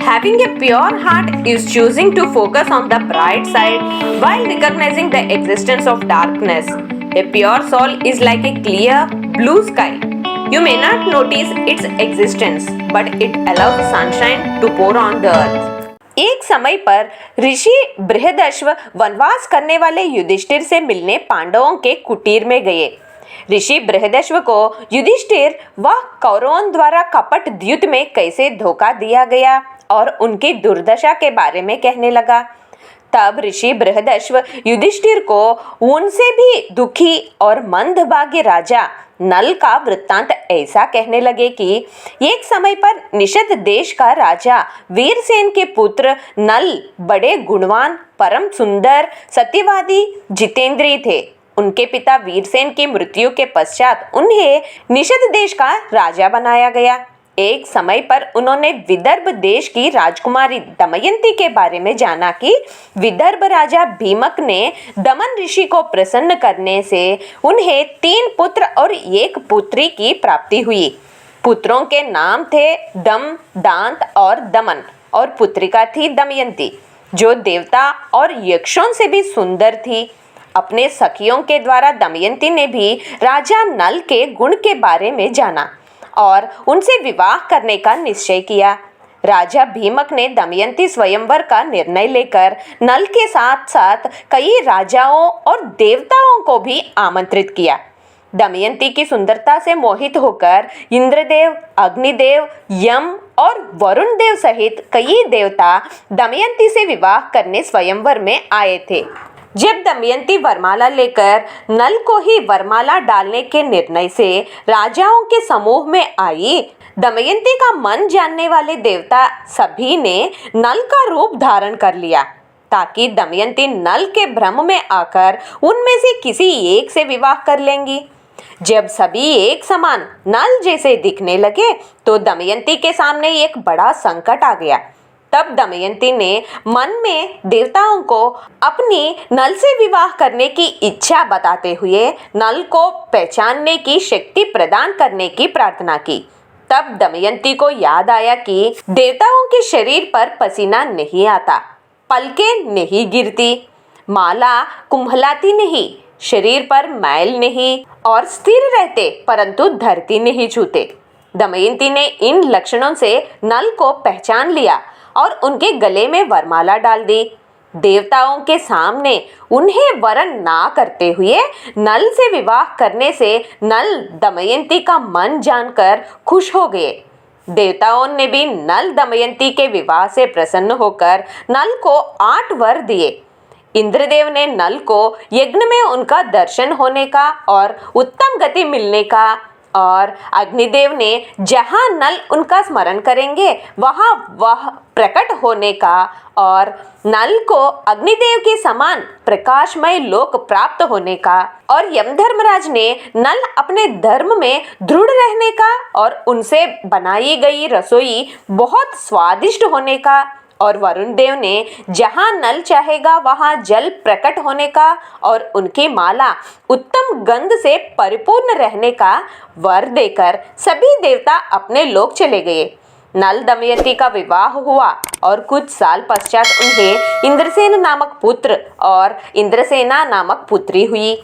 Having a pure heart is choosing to focus on the bright side while recognizing the existence of darkness. A pure soul is like a clear blue sky. You may not notice its existence, but it allows sunshine to pour on the earth. एक समय पर ऋषि बृहदश्व वनवास करने वाले युधिष्ठिर से मिलने पांडवों के कुटीर में गए। ऋषि बृहदश्व को युधिष्ठिर व कौरवों द्वारा कपट द्यूत में कैसे धोखा दिया गया और उनकी दुर्दशा के बारे में कहने लगा। तब ऋषि बृहदश्व युधिष्ठिर को उनसे भी दुखी और मंदभागी राजा नल का वृत्तांत ऐसा कहने लगे कि एक समय पर निषद देश का राजा वीरसेन के पुत्र नल बड़े गुणवान, परम सुंदर, सत्यवादी, जितेंद्रिय थे। उनके पिता वीरसेन की मृत्यु के पश्चात उन्हें निषद देश का राजा बनाया गया। एक समय पर उन्होंने विदर्भ देश की राजकुमारी दमयंती के बारे में जाना कि विदर्भ राजा भीमक ने दमन ऋषि को प्रसन्न करने से उन्हें 3 पुत्र और 1 पुत्री की प्राप्ति हुई। पुत्रों के नाम थे दम, दांत और दमन और पुत्रिका थी दमयंती, जो देवता और यक्षों से भी सुंदर थी। अपने सखियों के द्वारा दमयंती ने भी राजा नल के गुण के बारे में जाना और उनसे विवाह करने का निश्चय किया। राजा भीमक ने दमयंती स्वयंवर का निर्णय लेकर नल के साथ साथ कई राजाओं और देवताओं को भी आमंत्रित किया। दमयंती की सुंदरता से मोहित होकर इंद्रदेव, अग्निदेव, यम और वरुण देव सहित कई देवता दमयंती से विवाह करने स्वयंवर में आए थे। जब दमयंती वरमाला लेकर नल को ही वरमाला डालने के निर्णय से राजाओं के समूह में आई, दमयंती का मन जानने वाले देवता सभी ने नल का रूप धारण कर लिया ताकि दमयंती नल के भ्रम में आकर उनमें से किसी एक से विवाह कर लेंगी। जब सभी एक समान नल जैसे दिखने लगे तो दमयंती के सामने एक बड़ा संकट आ गया। तब दमयंती ने मन में देवताओं को अपनी नल से विवाह करने की इच्छा बताते हुए नल को पहचानने की शक्ति प्रदान करने की प्रार्थना की। तब दमयंती को याद आया कि देवताओं के शरीर पर पसीना नहीं आता, पलकें नहीं गिरती, माला कुंभलाती नहीं, शरीर पर मैल नहीं और स्थिर रहते परंतु धरती नहीं छूते। दमयंती ने इन लक्षणों से नल को पहचान लिया और उनके गले में वरमाला डाल दी। देवताओं के सामने उन्हें वरण ना करते हुए नल से विवाह करने से नल दमयंती का मन जानकर खुश हो गए। देवताओं ने भी नल दमयंती के विवाह से प्रसन्न होकर नल को 8 वर दिए। इंद्रदेव ने नल को यज्ञ में उनका दर्शन होने का और उत्तम गति मिलने का, और अग्निदेव ने जहां नल उनका स्मरण करेंगे वहां वह प्रकट होने का और नल को अग्निदेव के समान प्रकाशमय लोक प्राप्त होने का, और यमधर्मराज ने नल अपने धर्म में दृढ़ रहने का और उनसे बनाई गई रसोई बहुत स्वादिष्ट होने का, और वरुण देव ने जहां नल चाहेगा वहां जल प्रकट होने का और उनकी माला उत्तम गंध से परिपूर्ण रहने का वर देकर सभी देवता अपने लोक चले गए। नल दमयंती का विवाह हुआ और कुछ साल पश्चात उन्हें इंद्रसेन नामक पुत्र और इंद्रसेना नामक पुत्री हुई।